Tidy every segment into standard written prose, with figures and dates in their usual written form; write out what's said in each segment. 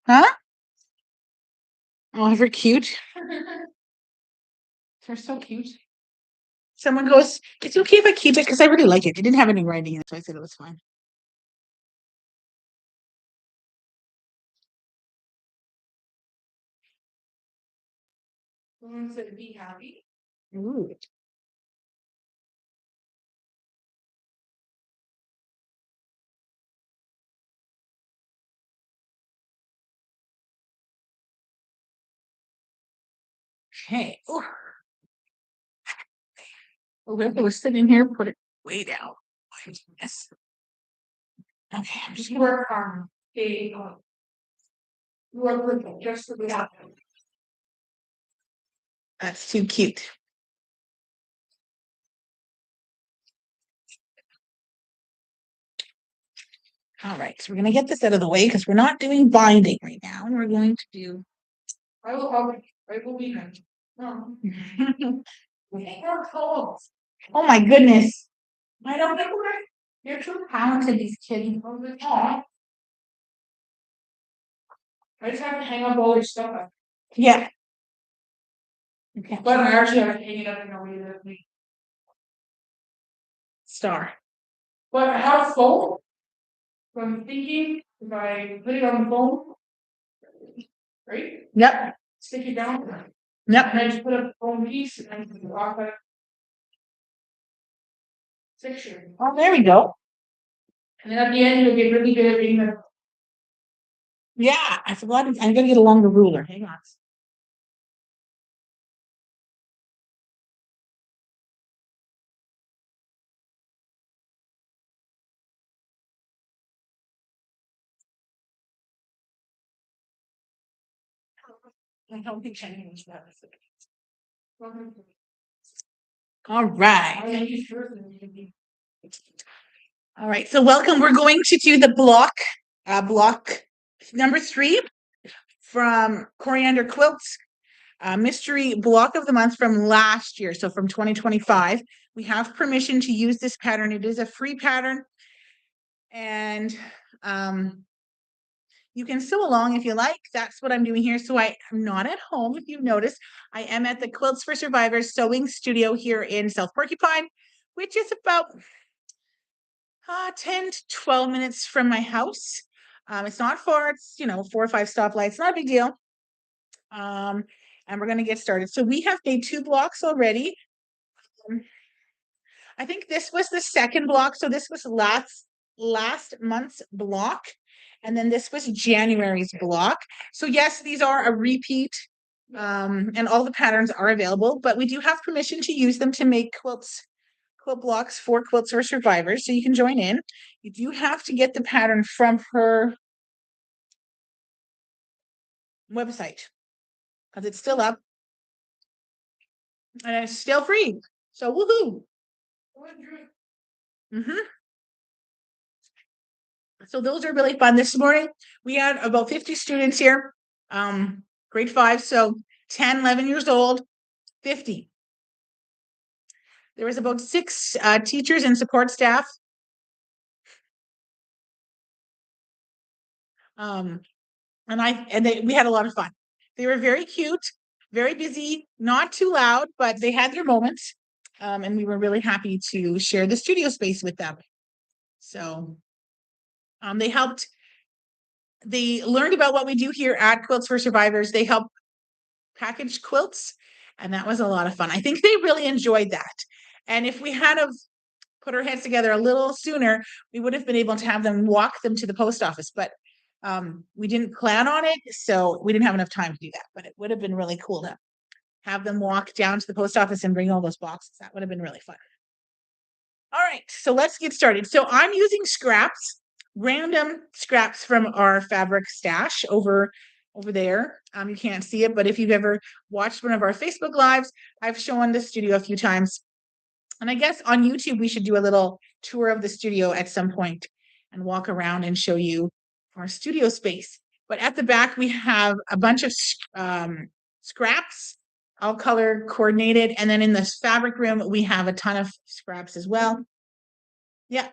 Huh? Oh, they're cute. They're so cute. Someone goes, "It's okay if I keep it because I really like it." It didn't have any writing in it, so I said it was fine. Someone said, "Be happy." Ooh. Okay. Ooh. Whoever was sitting here, put it way down. Yes. Okay, I'm just gonna work on the work with it just so we have it. That's too cute. All right, so we're gonna get this out of the way because we're not doing binding right now, and we're going to do. I will help. I will be him. No. You're cold. Oh my goodness. I don't think you're too talented, these kids. Aw. I just have to hang up all your stuff up. Yeah. Okay. But I actually have to hang it up in a way that we star. But I have a phone. So I'm thinking if I put it on the phone, right? Yep. Stick it down. Yep. And I just put a phone piece and off a section. Oh, there we go. And then at the end, you'll get really good at being the. Yeah, I forgot. I'm gonna get a longer ruler. Hang on. I don't think Chinese that. All right. All right. So welcome. We're going to do the block number 3 from Coriander Quilts. Mystery block of the month from last year. So from 2025. We have permission to use this pattern. It is a free pattern. And you can sew along if you like. That's what I'm doing here. So I am not at home, if you've noticed. I am at the Quilts for Survivors sewing studio here in South Porcupine, which is about 10 to 12 minutes from my house. It's not far. It's, 4 or 5 stoplights. Not a big deal. And we're going to get started. So we have made 2 blocks already. I think this was the second block. So this was last month's block. And then this was January's block. So yes, these are a repeat. And all the patterns are available, but we do have permission to use them to make quilt blocks for Quilts for Survivors. So you can join in. You do have to get the pattern from her website because it's still up and it's still free. So woohoo! Mm-hmm. So those are really fun. This morning we had about 50 students here, grade 5, so 10, 11 years old, 50. There was about 6 teachers and support staff. And we had a lot of fun. They were very cute, very busy, not too loud, but they had their moments. And we were really happy to share the studio space with them. So they learned about what we do here at Quilts for Survivors. They help package quilts, and that was a lot of fun. I think they really enjoyed that. And if we had have put our heads together a little sooner, we would have been able to have them walk them to the post office. But we didn't plan on it, so we didn't have enough time to do that. But it would have been really cool to have them walk down to the post office and bring all those boxes. That would have been really fun. All right, so let's get started. So I'm using scraps, random scraps from our fabric stash over there. You can't see it, but if you've ever watched one of our Facebook lives, I've shown the studio a few times. And I guess on YouTube, we should do a little tour of the studio at some point and walk around and show you our studio space. But at the back, we have a bunch of scraps, all color coordinated. And then in this fabric room, we have a ton of scraps as well. Yeah.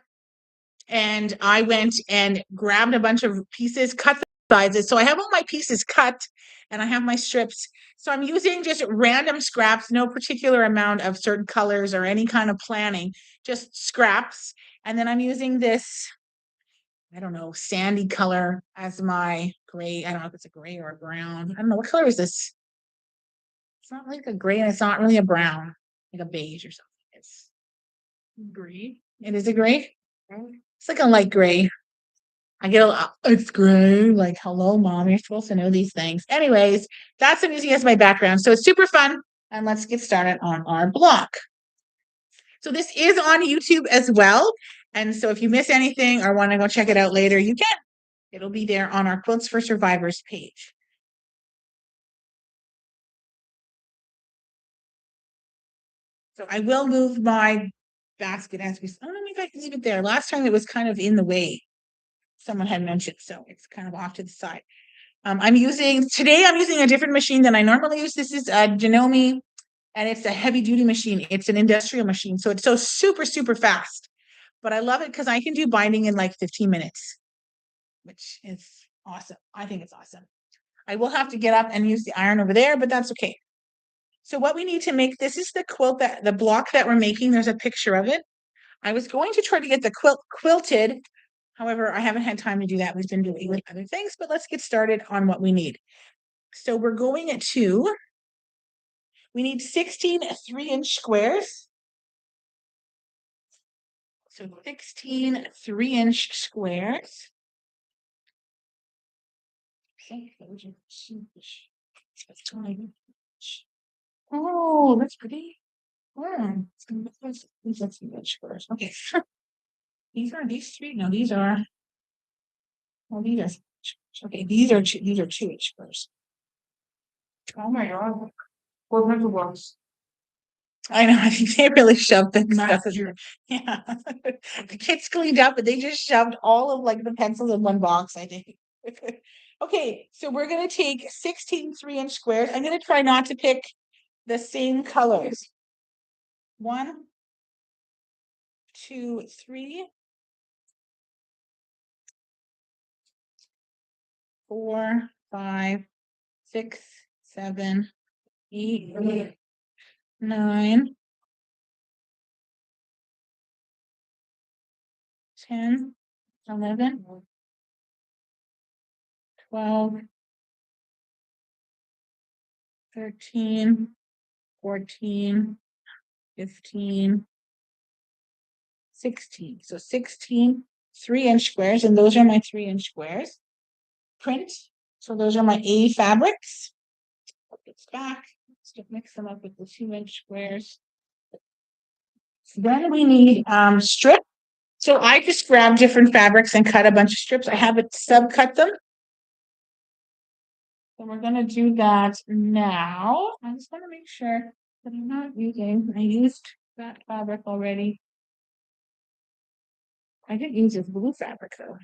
and I went and grabbed a bunch of pieces, cut the sizes. So I have all my pieces cut and I have my strips. So I'm using just random scraps, no particular amount of certain colors or any kind of planning, just scraps. And then I'm using this, I don't know, sandy color as my gray. I don't know if it's a gray or a brown. I don't know. What color is this? It's not like a gray and it's not really a brown, like a beige or something. It's gray. It is a gray. It's like a light gray. I get a lot, it's gray. Like, hello, mom. You're supposed to know these things. Anyways, that's I'm using as my background. So it's super fun. And let's get started on our block. So this is on YouTube as well. And so if you miss anything or want to go check it out later, you can. It'll be there on our Quilts for Survivors page. So I will move my basket as we, I don't know if I can leave it there. Last time it was kind of in the way. Someone had mentioned, so it's kind of off to the side. I'm using a different machine than I normally use. This is a Janome, and it's a heavy duty machine. It's an industrial machine, so it's so super, super fast. But I love it because I can do binding in like 15 minutes, which is awesome. I think it's awesome. I will have to get up and use the iron over there, but that's okay. So what we need to make, this is the quilt that the block that we're making. There's a picture of it. I was going to try to get the quilt quilted. However, I haven't had time to do that. We've been doing other things, but let's get started on what we need. So we're going to, we need 16 3-inch squares. So 16 3-inch squares. Oh, that's pretty. Okay. These are these three. No, these are. Well, these are. Okay, these are 2-inch squares. Oh my god. What are the ones? I know. I think they really shoved the stuff. Yeah. The kids cleaned up, but they just shoved all of like the pencils in one box, I think. Okay, so we're gonna take 16 3-inch squares. I'm gonna try not to pick the same colors. 1, 2, 3, 4, 5, 6, 7, 8, 9, 10, 11, 12, 13, 14, 15, 16. So 16 3-inch squares, and those are my 3-inch squares. Print. So those are my A fabrics. Put this back. Let's mix them up with the 2-inch squares. Then we need strip. So I just grab different fabrics and cut a bunch of strips. I have it sub-cut them. So we're gonna do that now. I just want to make sure that I'm not using, I used that fabric already. I didn't use this blue fabric though.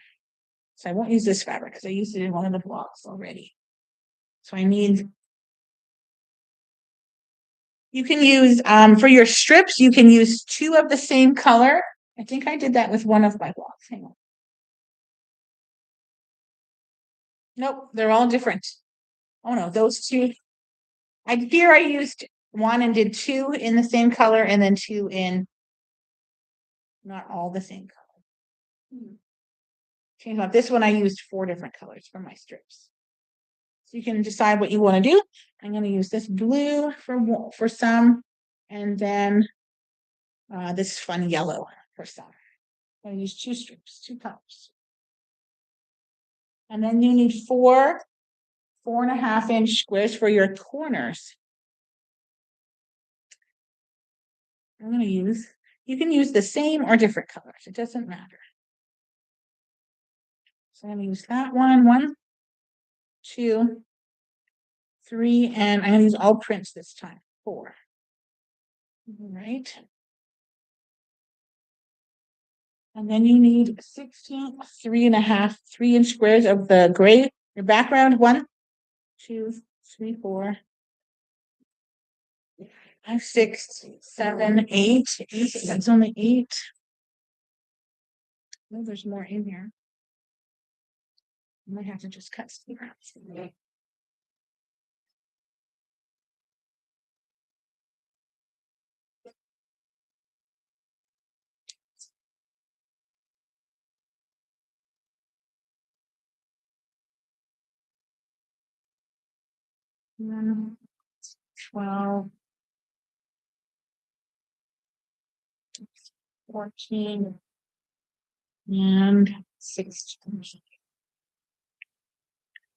So I won't use this fabric because I used it in one of the blocks already. So I need, you can use, for your strips, you can use 2 of the same color. I think I did that with one of my blocks. Hang on. Nope, they're all different. Oh no, those 2. Here I used 1 and did 2 in the same color and then 2 in not all the same color. Change up. This one I used 4 different colors for my strips. So you can decide what you want to do. I'm going to use this blue for some, and then this fun yellow for some. I'm going to use 2 strips, 2 colors. And then you need 4 4.5-inch squares for your corners. I'm going to use, you can use the same or different colors. It doesn't matter. So I'm going to use that one, 1, 2, 3, and I'm going to use all prints this time, 4. All right. And then you need 16 3.5 3-inch squares of the gray, your background. 1, 2, 3, 4, 5, 6, 7, 8. That's only 8. Oh, there's more in here. I might have to just cut some rounds. And then 12, 14, and 16.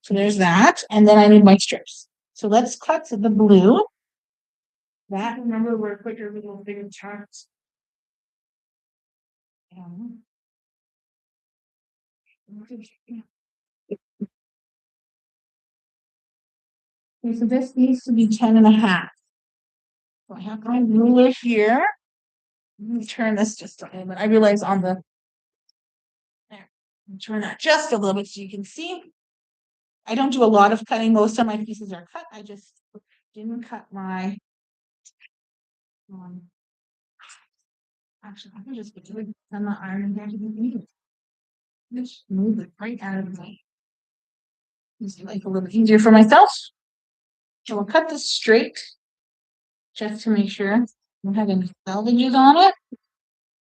So there's that. And then I need my strips. So let's cut to the blue. That, remember, we're put your little bigger charts. Okay, so this needs to be 10 and a half. So I have my ruler here. Let me turn this just a little bit. I realize on the there. Turn that just a little bit so you can see. I don't do a lot of cutting. Most of my pieces are cut. I just didn't cut my actually I can just put it on the iron here to be needed. Just move it right out of the way. Just like a little easier for myself. So we'll cut this straight just to make sure I don't have any salvages on it.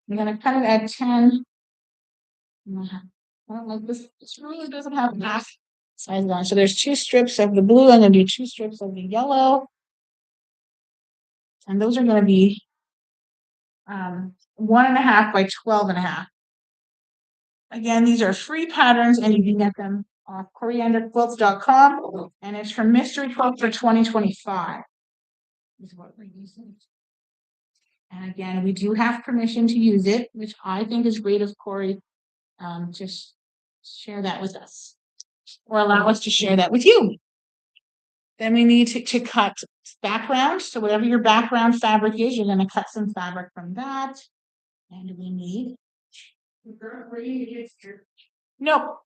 I'm gonna cut it at 10. Well, like this really doesn't have enough size on. So there's 2 strips of the blue. I'm gonna do 2 strips of the yellow. And those are gonna be 1.5 by 12.5. Again, these are free patterns and you can get them off corianderquilts.com, and it's from Mystery Quilt for 2025 is what we're using. And again, we do have permission to use it, which I think is great of Corey. Just share that with us or allow us to share that with you. Then we need to cut background. So whatever your background fabric is, you're going to cut some fabric from that. And we need. Nope.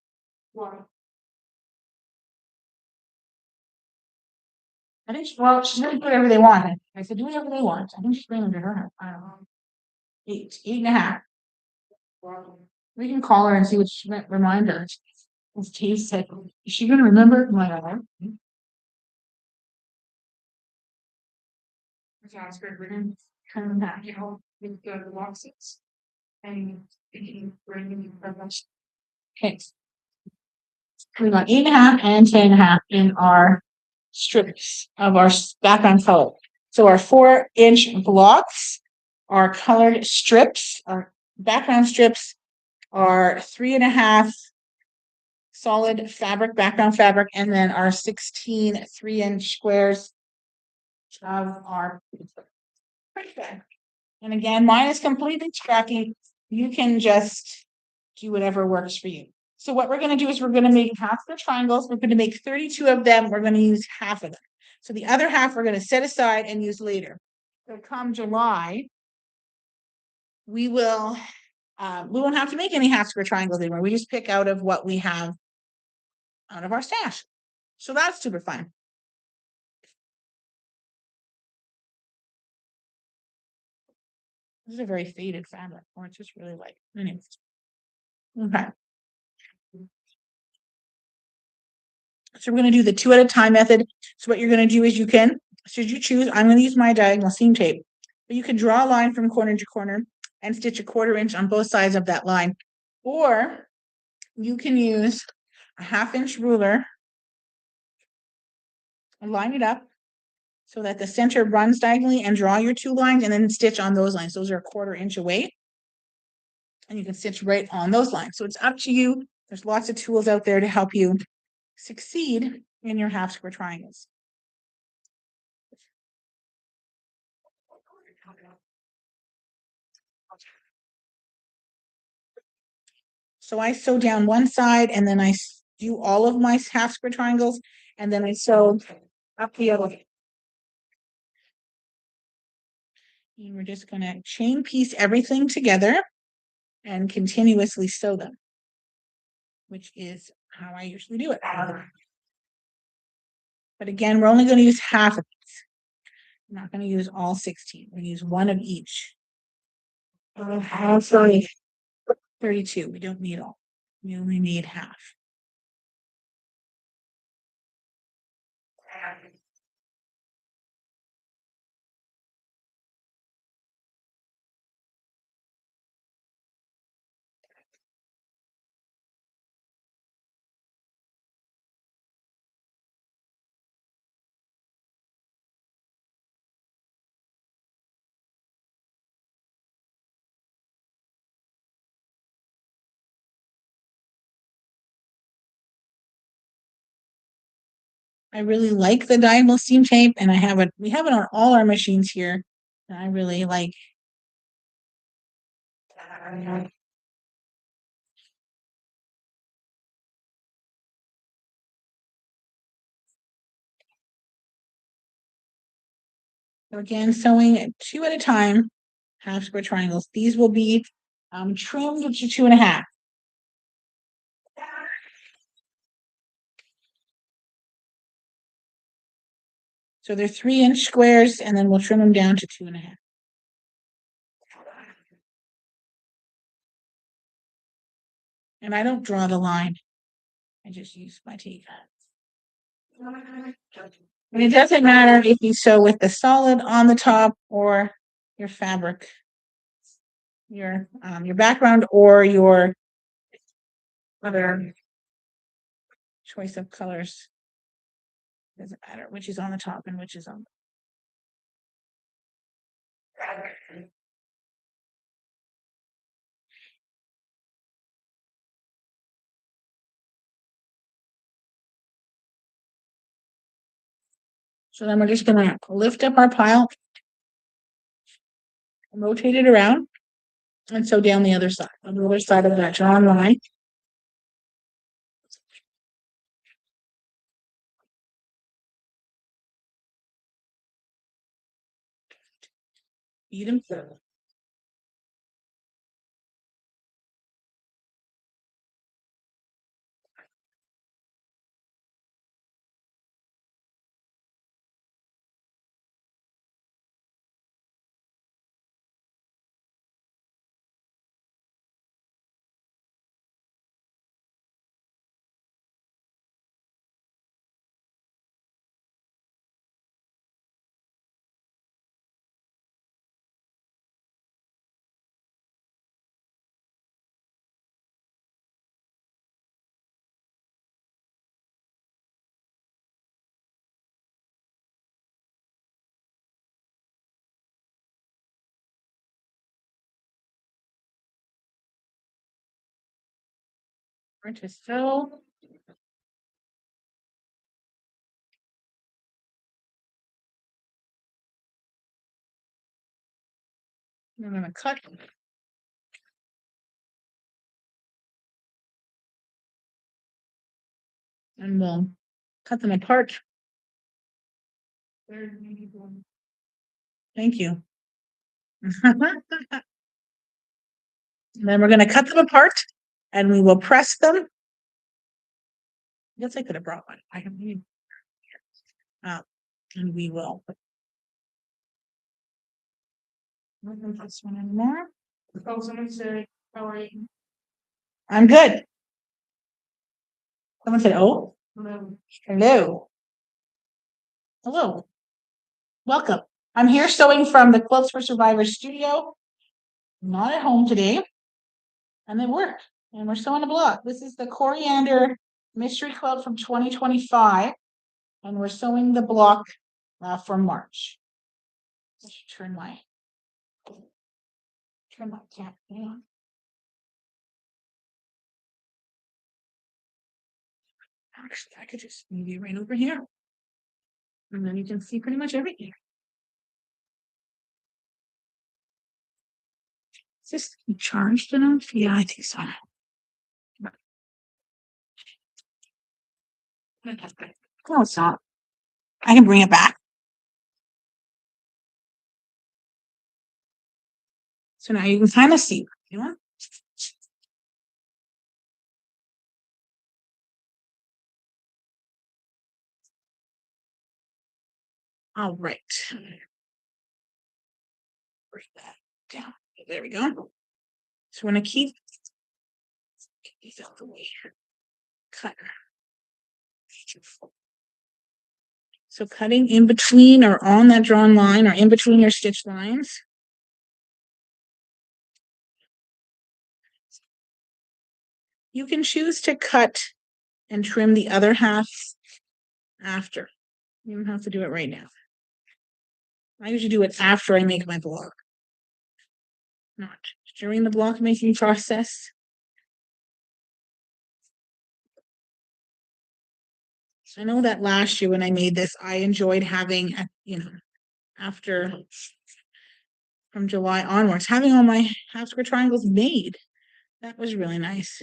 I think well, she's gonna do whatever they want. I said, do whatever they want. I think she's bringing to her. I don't know. 8.5. We can call her and see what she meant. Remind her. As Steve said, is she gonna remember? I'm like, all right. We're gonna turn that, you know, with the boxes. And bring okay. We got 8.5 and 10.5 in our strips of our background color. So our 4-inch blocks are colored strips. Our background strips are 3.5 solid fabric, background fabric, and then our 16 3-inch squares of our fabric. And again, mine is completely tracking. You can just do whatever works for you. So what we're going to do is we're going to make half the triangles. We're going to make 32 of them. We're going to use half of them. So the other half we're going to set aside and use later. So come July, we won't have to make any half square triangles anymore. We just pick out of what we have out of our stash. So that's super fun. This is a very faded fabric, or it's just really light. Anyways. Okay. So we're going to do the 2 at a time method. So what you're going to do is should you choose, I'm going to use my diagonal seam tape, but you can draw a line from corner to corner and stitch a 1/4 inch on both sides of that line. Or you can use a 1/2 inch ruler and line it up so that the center runs diagonally and draw your 2 lines and then stitch on those lines. Those are a 1/4 inch away. And you can stitch right on those lines. So it's up to you. There's lots of tools out there to help you succeed in your half square triangles. So I sew down one side and then I do all of my half square triangles and then I sew up the other. And we're just going to chain piece everything together and continuously sew them, which is how I usually do it. But again, we're only going to use half of these. I'm not going to use all 16. We're going to use one of each. Sorry. 32. We don't need all. We only need half. I really like the diagonal seam tape, and we have it on all our machines here. And I really like. So again, sewing 2 at a time, half square triangles. These will be trimmed to 2.5. So they're 3-inch squares, and then we'll trim them down to 2.5. And I don't draw the line. I just use my tape. And it doesn't matter if you sew with the solid on the top or your fabric, your background or your other choice of colors. Doesn't matter which is on the top and which is on. So then we're just gonna lift up our pile, rotate it around, and sew down the other side. On the other side of that drawn line. Beat them through. We're to sew. I'm gonna cut. And we'll cut them apart. Thank you. And then we're going to cut them apart and we will press them. I guess I could have brought one. I have need. And we will. This one anymore. I'm good. Someone said, "Oh, hello, hello, welcome." I'm here sewing from the Quilts for Survivors studio. I'm not at home today, and they work. And we're sewing a block. This is the Coriander Mystery Quilt from 2025, and we're sewing the block for March. I should turn my cap down. Actually, I could just move you right over here. And then you can see pretty much everything. Is this charged enough? Yeah, I think so. No, it's not. I can bring it back. So now you can kind of see. You know? All right. Bring that down. There we go. So we're going to keep These out the way. Cut. So cutting in between or on that drawn line or in between your stitch lines. You can choose to cut and trim the other half after. You don't have to do it right now. I usually do it after I make my block, not during the block making process. I know that last year when I made this, I enjoyed having, after from July onwards, having all my half square triangles made. That was really nice.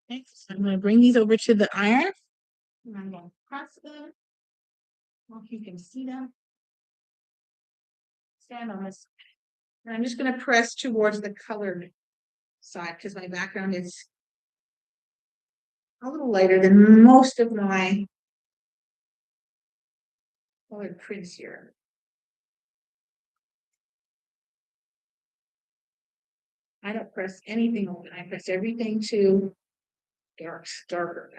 Okay, so I'm going to bring these over to the iron. And I'm going to press them. Well, you can see them. Stand on this. And I'm just going to press towards the colored side because my background is a little lighter than most of my colored prints here. I don't press anything open. I press everything to darker.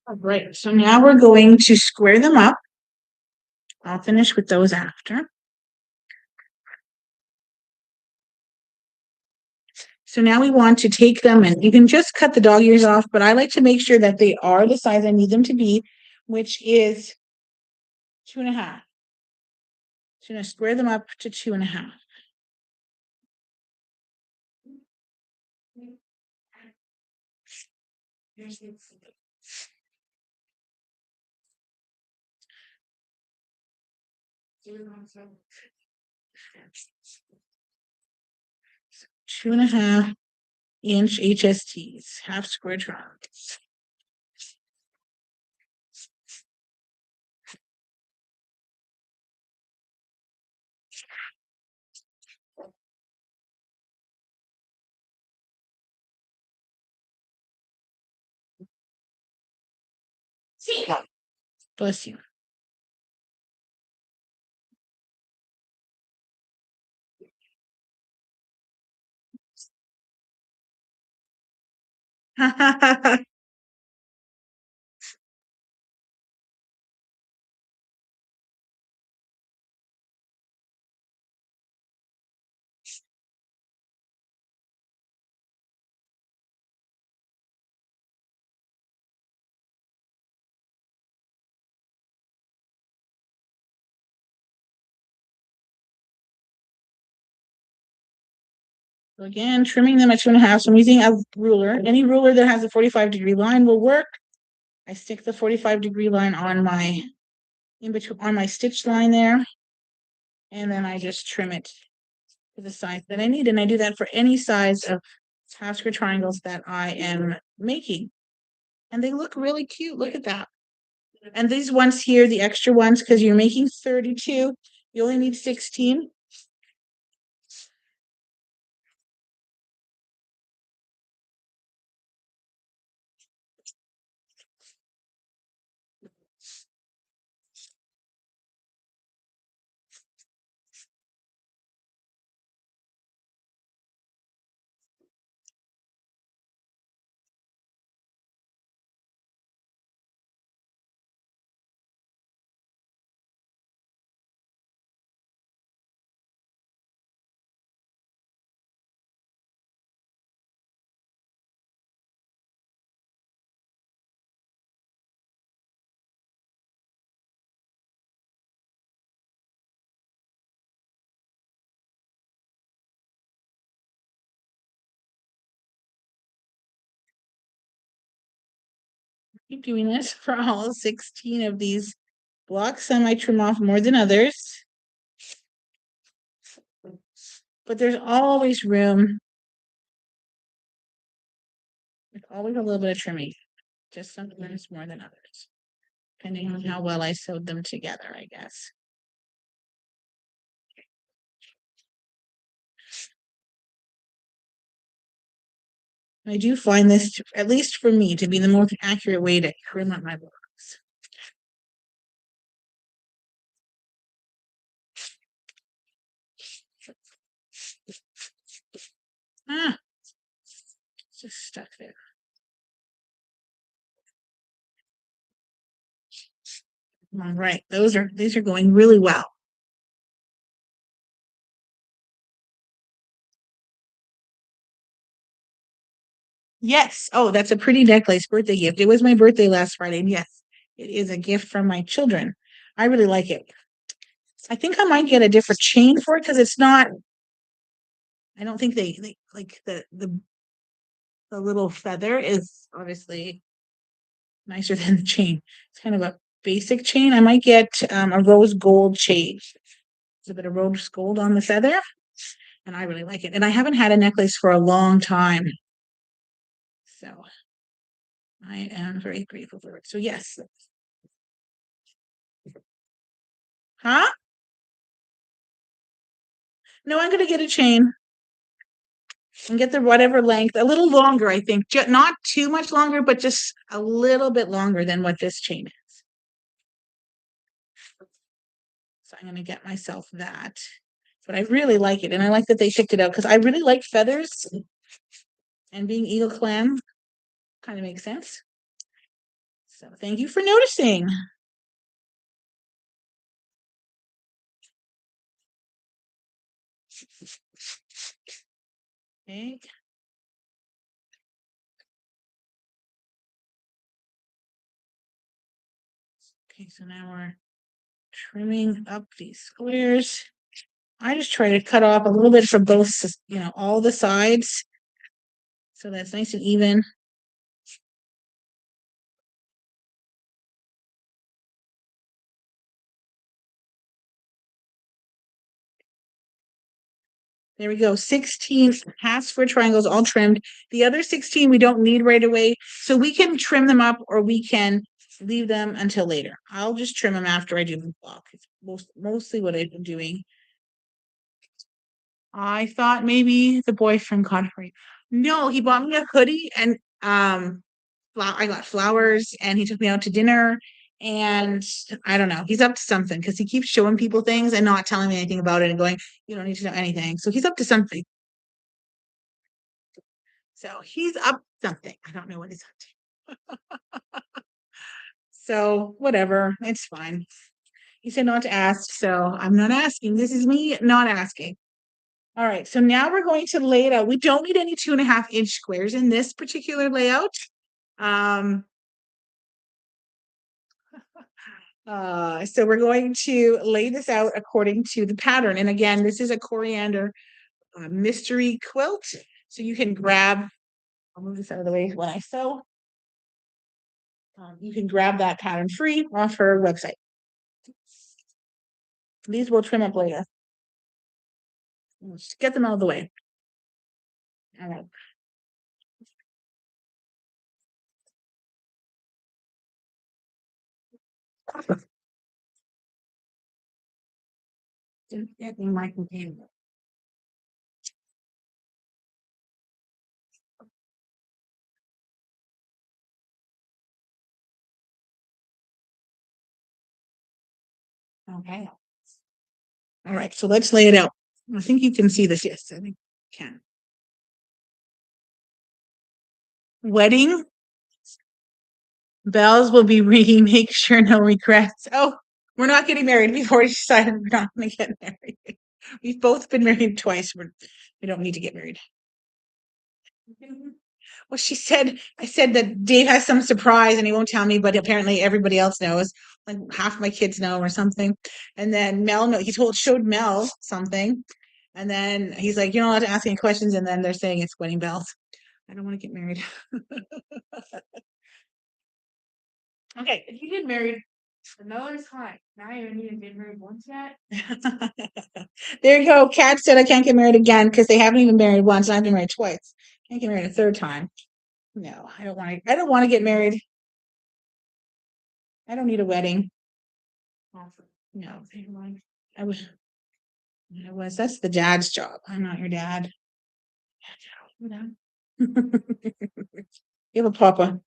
All right, so now we're going to square them up. I'll finish with those after. So now we want to take them, and you can just cut the dog ears off, but I like to make sure that they are the size I need them to be, which is 2.5. So I'm going to square them up to 2.5. So 2.5-inch HSTs, half square triangles. Bless you. So again, trimming them at 2.5. So I'm using a ruler. Any ruler that has a 45-degree line will work. I stick the 45-degree line on my on my stitch line there, and then I just trim it to the size that I need. And I do that for any size of half square triangles that I am making. And they look really cute. Look at that. And these ones here, the extra ones, because you're making 32, you only need 16. Keep doing this for all 16 of these blocks. Some I trim off more than others, but there's always room. There's always a little bit of trimming, just sometimes more than others, depending on how well I sewed them together, I guess. I do find this, at least for me, to be the most accurate way to trim up my blocks. Ah, it's just stuck there. All right, these are going really well. Yes. Oh, that's a pretty necklace birthday gift. It was my birthday last Friday, and yes, it is a gift from my children. I really like it. I think I might get a different chain for it because it's not. I don't think they like the little feather is obviously nicer than the chain. It's kind of a basic chain. I might get a rose gold chain. There's a bit of rose gold on the feather, and I really like it. And I haven't had a necklace for a long time, so I am very grateful for it. So yes, huh? No, I'm gonna get a chain and get the whatever length, a little longer, I think. Not too much longer, but just a little bit longer than what this chain is. So I'm gonna get myself that. But I really like it, and I like that they picked it out because I really like feathers, and being Eagle Clan kind of makes sense. So thank you for noticing. Okay. Okay, so now we're trimming up these squares. I just try to cut off a little bit from both, all the sides. So that's nice and even. There we go. 16 half square triangles all trimmed. The other 16 we don't need right away. So we can trim them up or we can leave them until later. I'll just trim them after I do the block. It's mostly what I've been doing. I thought maybe the boyfriend got for you. No, he bought me a hoodie and I got flowers and he took me out to dinner and I don't know. He's up to something because he keeps showing people things and not telling me anything about it and going, you don't need to know anything. So he's up to something. So he's up to something. I don't know what he's up to. So whatever, it's fine. He said not to ask, so I'm not asking. This is me not asking. All right, so now we're going to lay it out. We don't need any 2.5-inch squares in this particular layout. So we're going to lay this out according to the pattern. And again, this is a coriander mystery quilt. So you can grab, I'll move this out of the way when I sew. You can grab that pattern free off her website. These will trim up later. Let's get them out of the way. All right. Getting my container. Okay. All right, so let's lay it out. I think you can see this. Yes, I think you can. Wedding bells will be ringing. Make sure no regrets. Oh, we're not getting married. We've already decided we're not going to get married. We've both been married twice. We don't need to get married. Well, I said that Dave has some surprise and he won't tell me, but apparently everybody else knows. Like half my kids know or something. And then Mel, no, showed Mel something. And then he's like, you're not allowed to ask any questions. And then they're saying it's wedding bells. I don't want to get married. Okay. If you get married another time, now you don't even get married once yet. There you go. Kat said I can't get married again because they haven't even married once. And I've been married twice. Can't get married a third time. No, I don't want to. I don't want to get married. I don't need a wedding. No, I was. I was. That's the dad's job. I'm not your dad. You have a papa.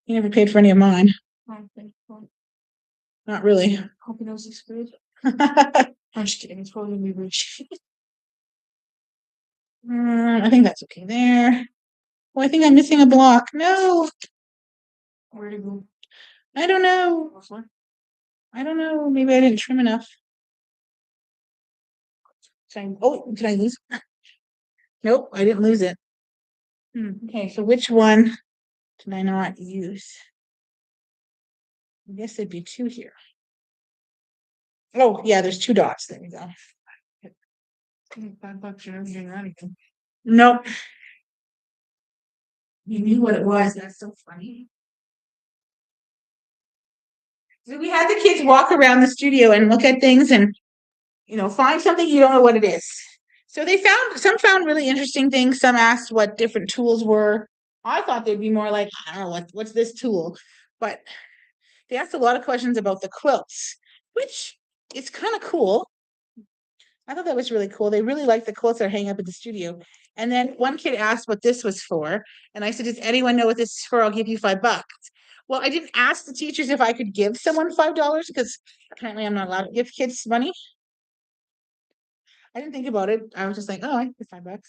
He never paid for any of mine. Not really. Hope he knows he's good. I I'm just kidding. It's probably gonna be rich. think that's okay there. Oh, I think I'm missing a block. No, Where to go? I don't know. I don't know. Maybe I didn't trim enough. Oh, did I lose it? Nope, I didn't lose it. Okay, so which one did I not use? I guess there'd be two here. Oh, yeah, there's two dots. There we go. $5 you're never getting out again. Nope. You knew what it was. That's so funny. So we had the kids walk around the studio and look at things and find something you don't know what it is. So some found really interesting things. Some asked what different tools were. I thought they'd be more like, I don't know, what's this tool? But they asked a lot of questions about the quilts, which is kind of cool. I thought that was really cool. They really liked the quilts that are hanging up at the studio. And then one kid asked what this was for. And I said, does anyone know what this is for? I'll give you $5. Well, I didn't ask the teachers if I could give someone $5 because apparently I'm not allowed to give kids money. I didn't think about it. I was just like, oh, I get $5.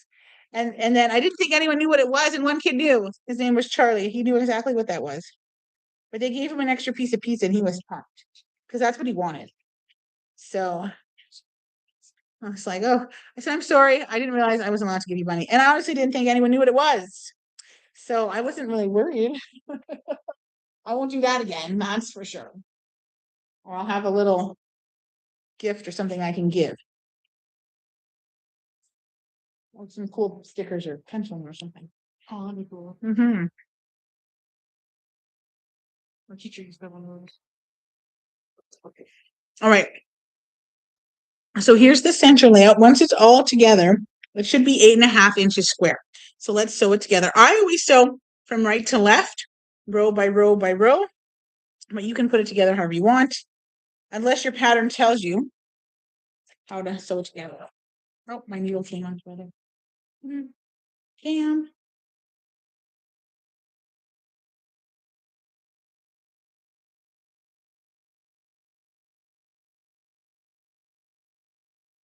And then I didn't think anyone knew what it was, and one kid knew. His name was Charlie. He knew exactly what that was. But they gave him an extra piece of pizza and he was pumped because that's what he wanted. So I was like, oh, I said, I'm sorry. I didn't realize I wasn't allowed to give you money. And I honestly didn't think anyone knew what it was. So I wasn't really worried. I won't do that again, that's for sure. Or I'll have a little gift or something I can give. Or some cool stickers or pencil or something. Oh, that'd be cool. Mm-hmm. Our teacher used to have one of those. Okay. All right. So here's the center layout. Once it's all together, it should be 8.5 inches square. So let's sew it together. I always sew from right to left, row by row by row, but you can put it together however you want, unless your pattern tells you how to sew it together. Oh, my needle came on together. Cam.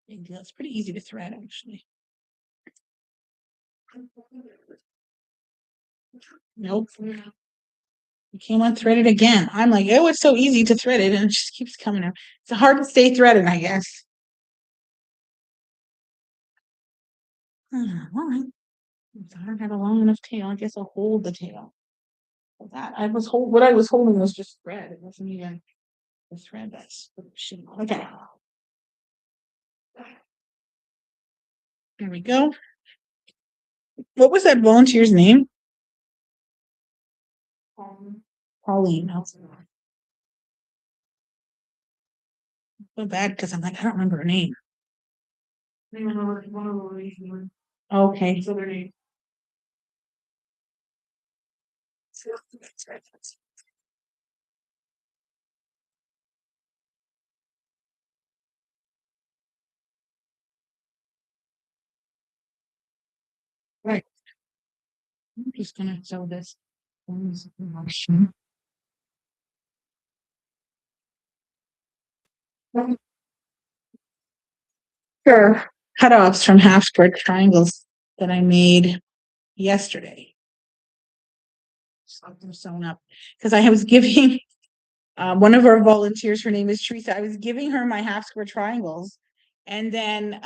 Big deal. It's pretty easy to thread, actually. Nope. You came unthreaded again. I'm like, oh, it's so easy to thread it, and it just keeps coming out. It's hard to stay threaded, I guess. All right. I don't have a long enough tail. I guess I'll hold the tail. That what I was holding was just thread. It wasn't even the thread that's okay. There we go. What was that volunteer's name? Pauline. I feel bad because I'm like, I don't remember her name. Okay. So their name. Right. I'm just gonna sew this. Sure. Cutoffs from half square triangles that I made yesterday. Something sewn up because I was giving one of our volunteers, her name is Teresa. I was giving her my half square triangles, and then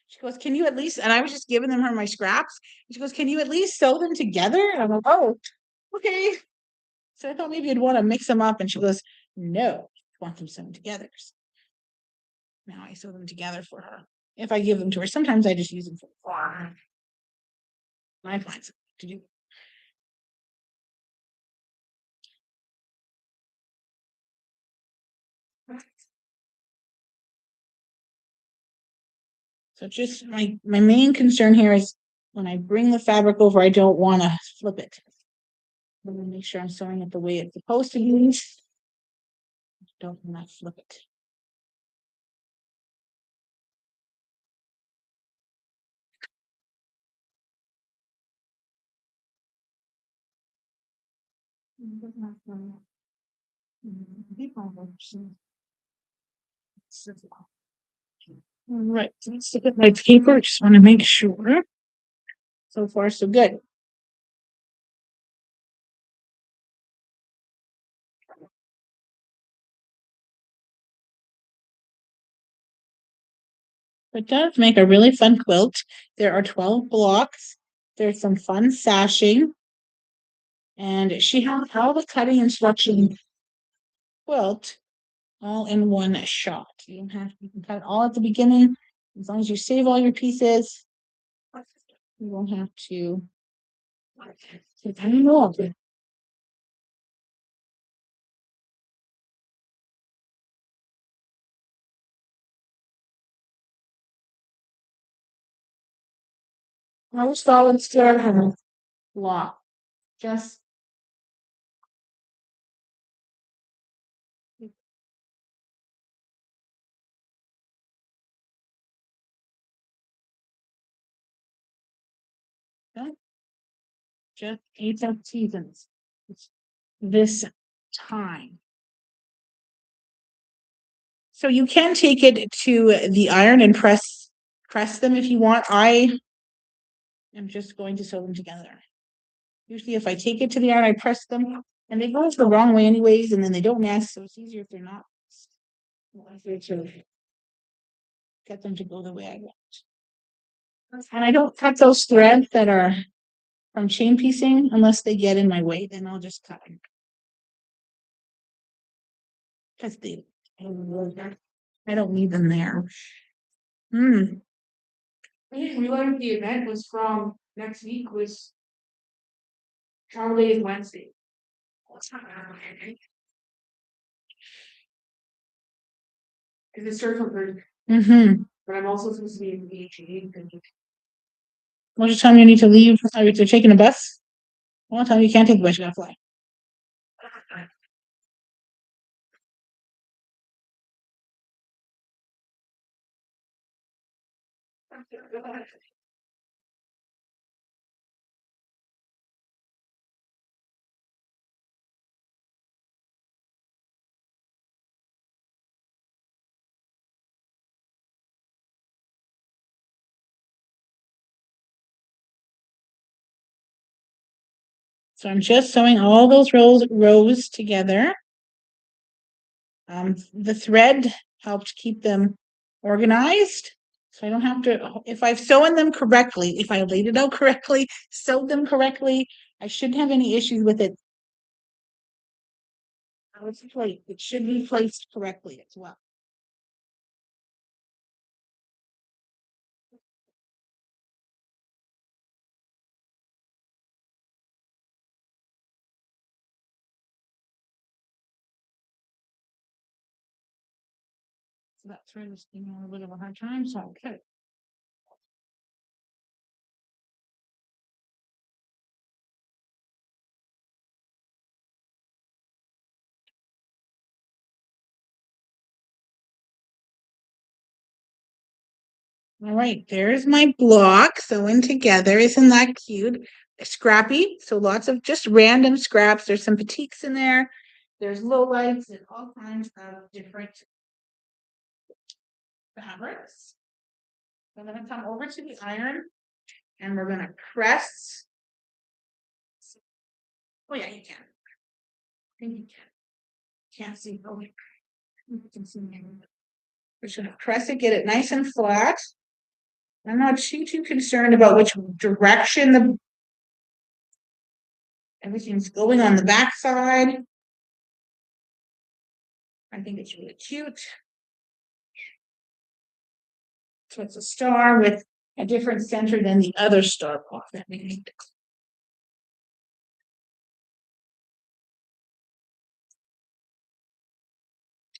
she goes, "Can you at least?" And I was just giving her my scraps. She goes, "Can you at least sew them together?" And I'm like, "Oh, okay." So I thought maybe I'd want to mix them up, and she goes, "No, I want them sewn together." So now I sew them together for her. If I give them to her, sometimes I just use them for fun. I find something to do. So just my main concern here is when I bring the fabric over, I don't want to flip it. I'm gonna make sure I'm sewing it the way it's supposed to be. Don't want to flip it. All right, let's look at my paper. Just want to make sure. So far, so good. It does make a really fun quilt. There are 12 blocks. There's some fun sashing. And she has all the cutting instruction quilt all in one shot. You can cut it all at the beginning. As long as you save all your pieces, you won't have to. I don't know. I was volunteer have block. Just just 8 seasons. It's this time. So you can take it to the iron and press them if you want. I am just going to sew them together. Usually if I take it to the iron, I press them and they go the wrong way anyways, and then they don't nest, so it's easier if they're not. To get them to go the way I want. And I don't cut those threads that are from chain piecing unless they get in my way, then I'll just cut them. Because I don't need them there. I didn't realize the event was from next week was Charlie is Wednesday. Cause it starts on Thursday, but I'm also supposed to be in VHA. What time you need to leave? Are you taking a bus? What time you can't take the bus, you gotta fly. So I'm just sewing all those rows together. The thread helps keep them organized. So I don't have to, if I've sewn them correctly, if I laid it out correctly, sewed them correctly, I shouldn't have any issues with it. It should be placed correctly as well. So that thread is giving me a little bit of a hard time, so okay. All right, there's my block sewn together. Isn't that cute? Scrappy, so lots of just random scraps. There's some batiks in there. There's lowlights and all kinds of different fabrics. I'm gonna come over to the iron and we're gonna press. Oh yeah, you can. I think you can. Can't see. Oh, you can see me. We're just gonna press it, get it nice and flat. I'm not too concerned about which direction everything's going on the back side. I think it's really cute. So it's a star with a different center than the other star cloth that we made.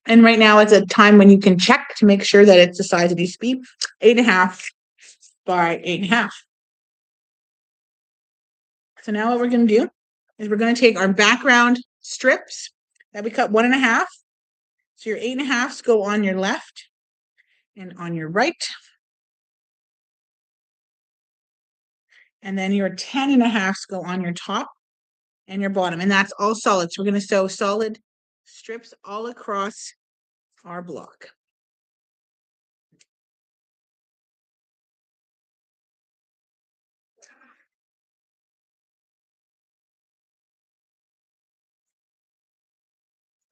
And right now it's a time when you can check to make sure that it's the size it needs to be, 8.5 by 8.5. So now what we're going to do is we're going to take our background strips that we cut 1.5. So your 8.5s go on your left and on your right. And then your 10.5s go on your top and your bottom. And that's all solid. So we're going to sew solid strips all across our block.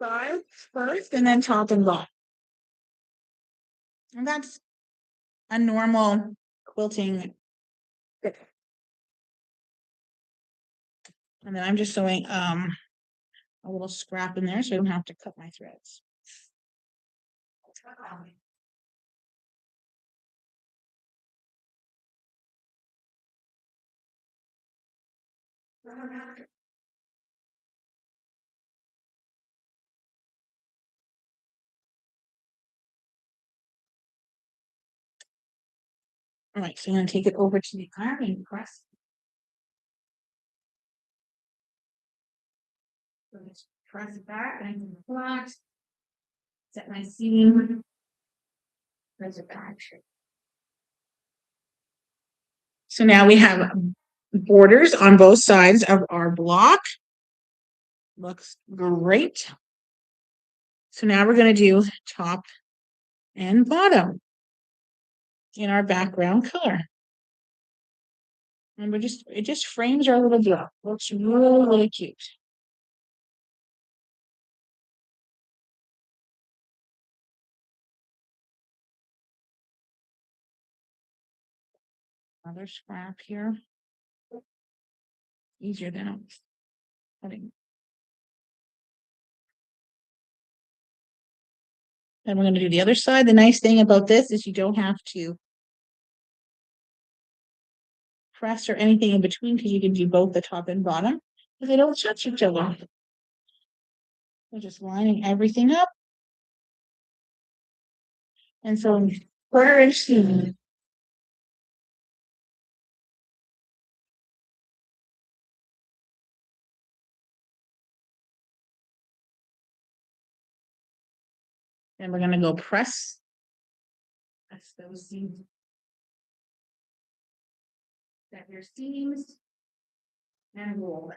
Side first and then top and bottom. And that's a normal quilting. And then I'm just sewing a little scrap in there so I don't have to cut my threads. All right, so I'm going to take it over to the ironing press. So just press it back and flat. Set my seam. Press it back. So now we have borders on both sides of our block. Looks great. So now we're going to do top and bottom in our background color. And it just frames our little block. Looks really, really cute. Another scrap here. Easier than I'm cutting. Then we're going to do the other side. The nice thing about this is you don't have to press or anything in between because you can do both the top and bottom because they don't touch each other. We're just lining everything up. And so 1/4 inch seam. And we're going to go press those seams. Set your seams and roll.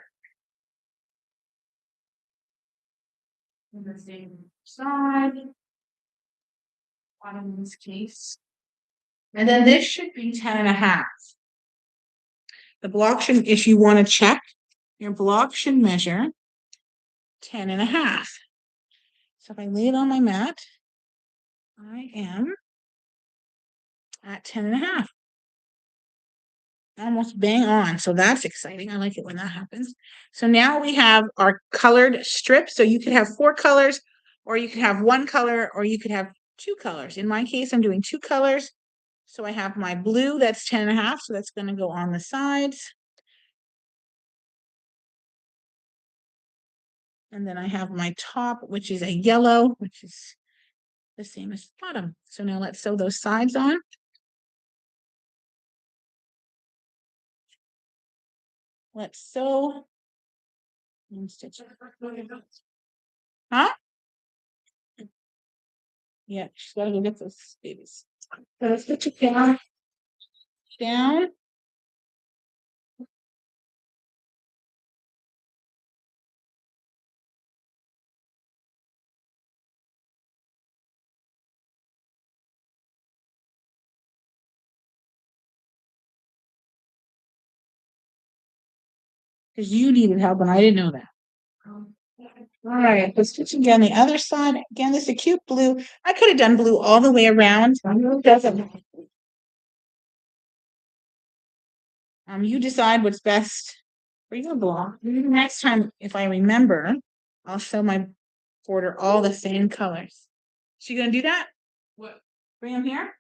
In the same side. Bottom in this case. And then this should be 10.5. The block should, if you want to check, your block should measure 10.5. So if I lay it on my mat, I am at 10.5. Almost bang on. So that's exciting. I like it when that happens. So now we have our colored strips. So you could have 4 colors, or you could have 1 color, or you could have 2 colors. In my case, I'm doing 2 colors. So I have my blue, that's 10.5. So that's going to go on the sides. And then I have my top, which is a yellow, which is the same as the bottom. So now let's sew those sides on. Let's sew and stitch. Huh? Yeah, she's gotta go get those babies. So let's stitch it down. Down. Because you needed help and I didn't know that. All right, let's stitch again the other side. Again, this is a cute blue. I could have done blue all the way around. It doesn't. You decide what's best for your block. Next time, if I remember, I'll sew my border all the same colors. She gonna do that? What? Bring them here?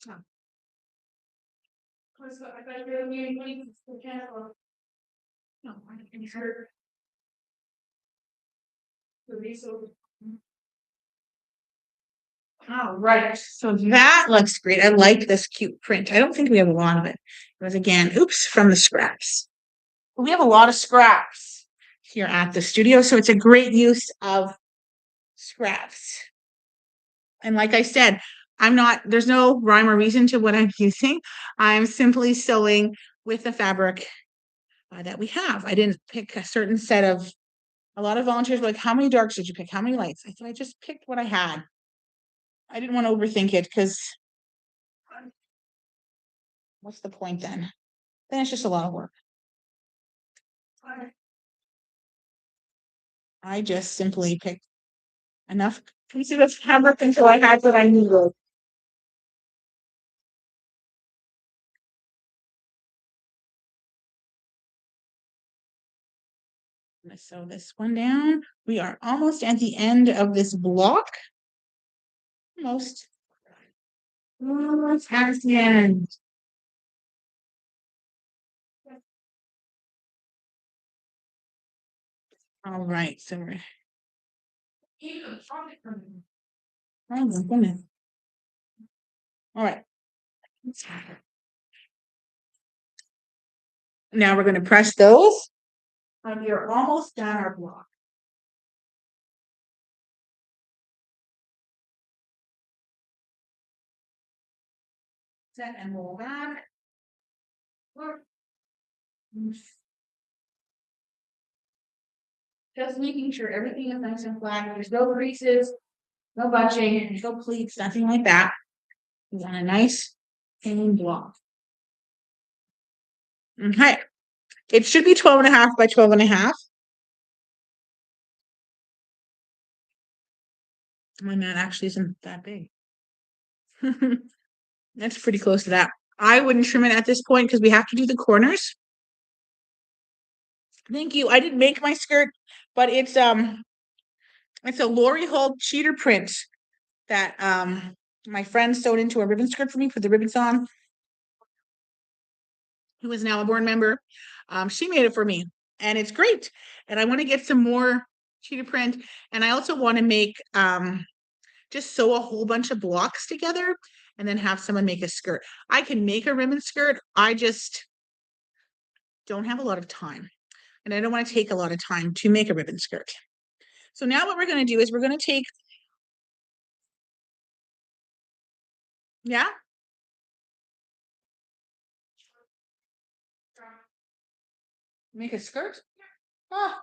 I thought you were doing no, I can hurt. So these will All right, so that looks great. I like this cute print. I don't think we have a lot of it. It was again, oops, from the scraps. But we have a lot of scraps here at the studio, so it's a great use of scraps. And like I said, there's no rhyme or reason to what I'm using. I'm simply sewing with the fabric that we have. I didn't pick a certain set of, a lot of volunteers were like, how many darks did you pick? How many lights? I said, I just picked what I had. I didn't want to overthink it because what's the point then? Then it's just a lot of work. I just simply picked enough pieces of fabric until I had what I needed. I'm gonna sew this one down. We are almost at the end of this block. Almost. Almost at the end. All right, so we're. Oh my goodness. All right. Now we're going to press those. And we are almost done our block. Set and roll back. Just making sure everything is nice and flat. There's no creases, no bunching, no pleats, nothing like that. We want a nice clean block. Okay. It should be 12.5 by 12.5. My mat actually isn't that big. That's pretty close to that. I wouldn't trim it at this point because we have to do the corners. Thank you. I didn't make my skirt, but it's a Lori Holt cheater print that my friend sewed into a ribbon skirt for me, put the ribbons on, who is now a board member. She made it for me and it's great. And I want to get some more cheetah print. And I also want to make just sew a whole bunch of blocks together and then have someone make a skirt. I can make a ribbon skirt. I just don't have a lot of time. And I don't want to take a lot of time to make a ribbon skirt. So now what we're going to do is we're going to take, yeah? Make a skirt? Oh,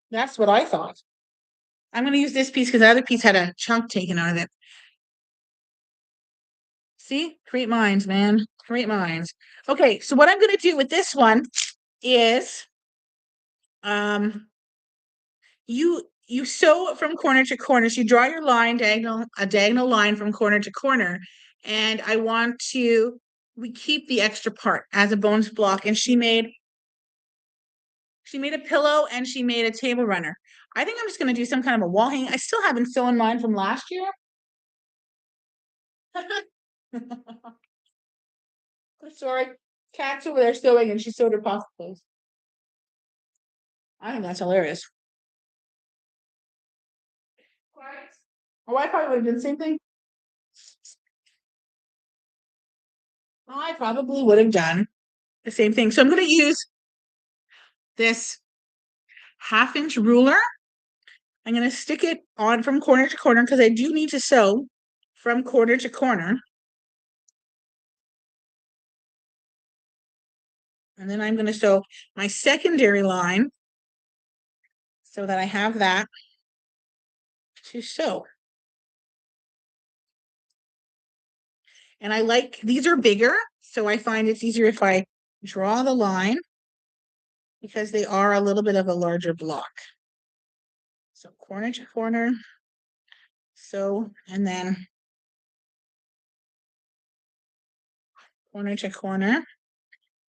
that's what I thought. I'm going to use this piece because the other piece had a chunk taken out of it. See, create minds, man, create minds. Okay, so what I'm going to do with this one is, you sew from corner to corner. So you draw your line a diagonal line from corner to corner, and I want to. We keep the extra part as a bonus block, and she made a pillow and she made a table runner. I think I'm just going to do some kind of a wall hanging. I still haven't sewn mine from last year. Sorry, Cat's over there sewing and she sewed her pocket clothes. I think that's hilarious. Oh, I probably would have done the same thing. I probably would have done the same thing. So I'm going to use this 1/2 inch ruler. I'm going to stick it on from corner to corner because I do need to sew from corner to corner. And then I'm going to sew my secondary line so that I have that to sew. And I like, these are bigger, so I find it's easier if I draw the line because they are a little bit of a larger block. So corner to corner, sew, and then corner to corner.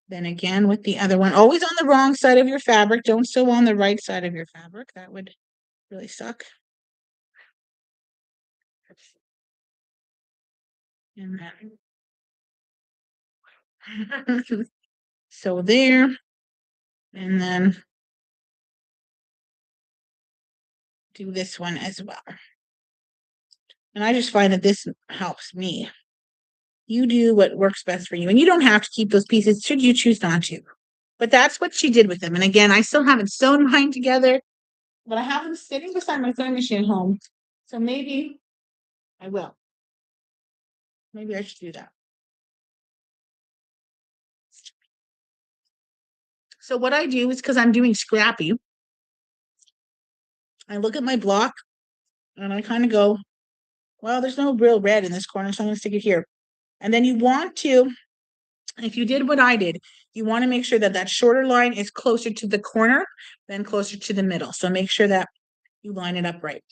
Then again with the other one, always on the wrong side of your fabric. Don't sew on the right side of your fabric. That would really suck. And then so there, and then do this one as well. And I just find that this helps me. You do what works best for you. And you don't have to keep those pieces should you choose not to. But that's what she did with them. And again, I still haven't sewn mine together, but I have them sitting beside my sewing machine at home. So maybe I will. Maybe I should do that. So what I do is because I'm doing scrappy, I look at my block and I kind of go, well, there's no real red in this corner, so I'm going to stick it here. And then you want to, if you did what I did, you want to make sure that that shorter line is closer to the corner than closer to the middle. So make sure that you line it up right.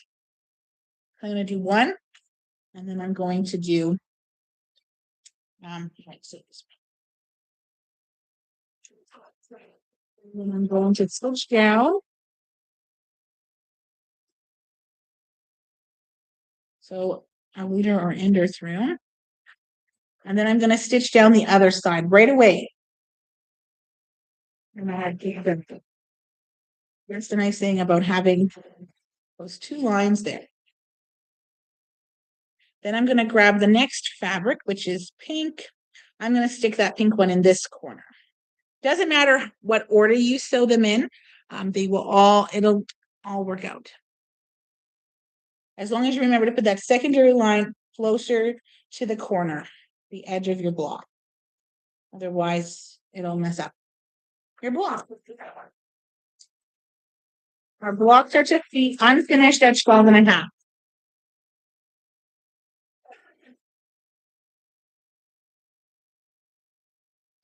I'm going to do one, and then I'm going to do, let's see this way. And then I'm going to switch down. So a leader or ender through. And then I'm going to stitch down the other side right away. And that's the nice thing about having those two lines there. Then I'm going to grab the next fabric, which is pink. I'm going to stick that pink one in this corner. Doesn't matter what order you sew them in. It'll all work out. As long as you remember to put that secondary line closer to the corner, the edge of your block. Otherwise, it'll mess up your block. Our blocks are to be unfinished at 12.5.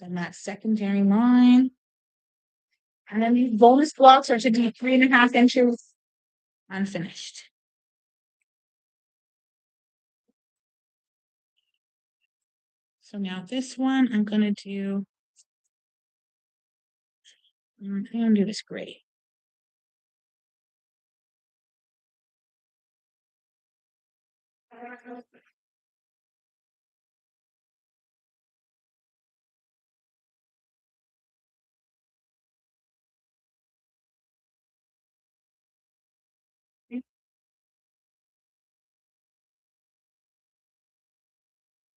Then that secondary line. And then these bonus blocks are to be 3.5 inches unfinished. So now this one, I'm going to do, I'm going to do this gray.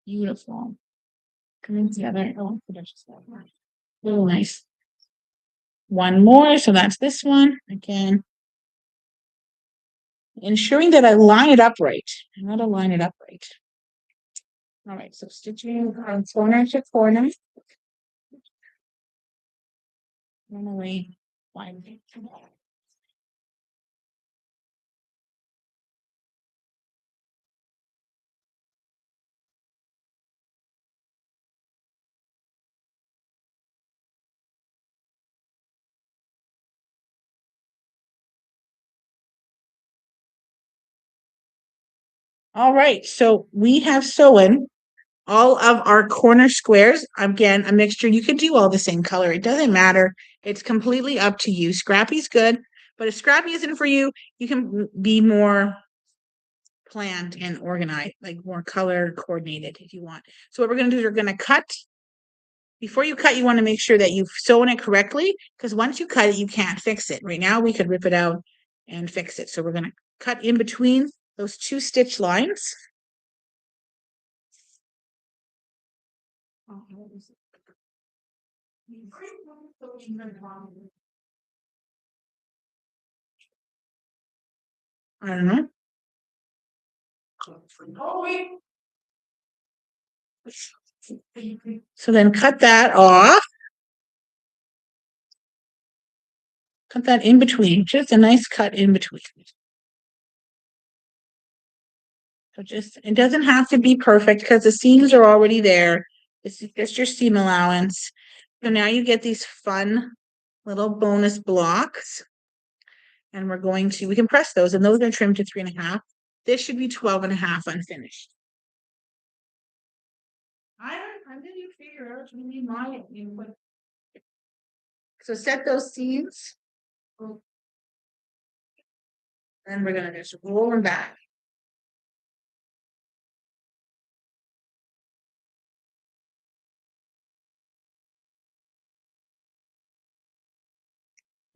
Beautiful. Coming together. Oh, really nice. One more. So that's this one. Again, ensuring that I line it up right. I want to line it up right. All right. So stitching from corner to corner. Normally, all right, so we have sewn all of our corner squares. Again, a mixture. You could do all the same color. It doesn't matter. It's completely up to you. Scrappy's good, but if Scrappy isn't for you, you can be more planned and organized, like more color coordinated if you want. So what we're going to do is we're going to cut. Before you cut, you want to make sure that you've sewn it correctly, because once you cut it, you can't fix it. Right now, we could rip it out and fix it. So we're going to cut in between those two stitch lines. I don't know. So then cut that off. Cut that in between, just a nice cut in between. So it doesn't have to be perfect because the seams are already there. This is just your seam allowance. So now you get these fun little bonus blocks. And we can press those, and those are trimmed to 3.5. This should be 12.5 unfinished. How did you figure out you need my input? So set those seams. And we're gonna just roll them back.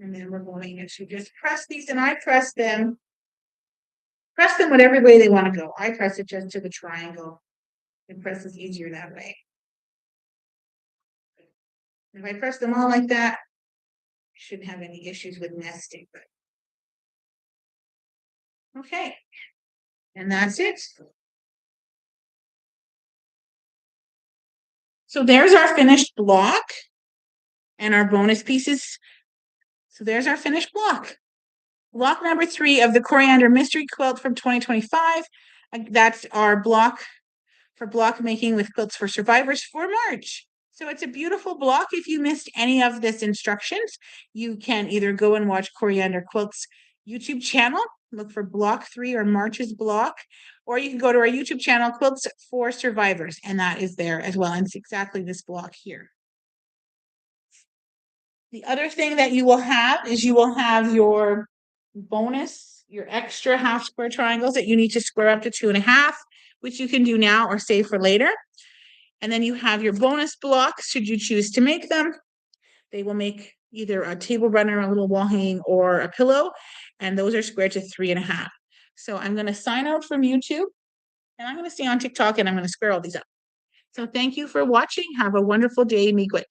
And then we're going to just press these, and I press them press them whatever way they want to go. I press it just to the triangle. And press is easier that way. If I press them all like that, I shouldn't have any issues with nesting. But okay. And that's it. So there's our finished block and our bonus pieces. So there's our finished block. Block number 3 of the Coriander Mystery Quilt from 2025. That's our block for block making with Quilts for Survivors for March. So it's a beautiful block. If you missed any of this instructions, you can either go and watch Coriander Quilts YouTube channel, look for block 3 or March's block, or you can go to our YouTube channel, Quilts for Survivors, and that is there as well. And it's exactly this block here. The other thing that you will have is you will have your bonus, your extra half square triangles that you need to square up to 2.5, which you can do now or save for later. And then you have your bonus blocks, should you choose to make them. They will make either a table runner, a little wall hanging, or a pillow. And those are squared to 3.5. So I'm going to sign out from YouTube and I'm going to stay on TikTok and I'm going to square all these up. So thank you for watching. Have a wonderful day. Miigwech.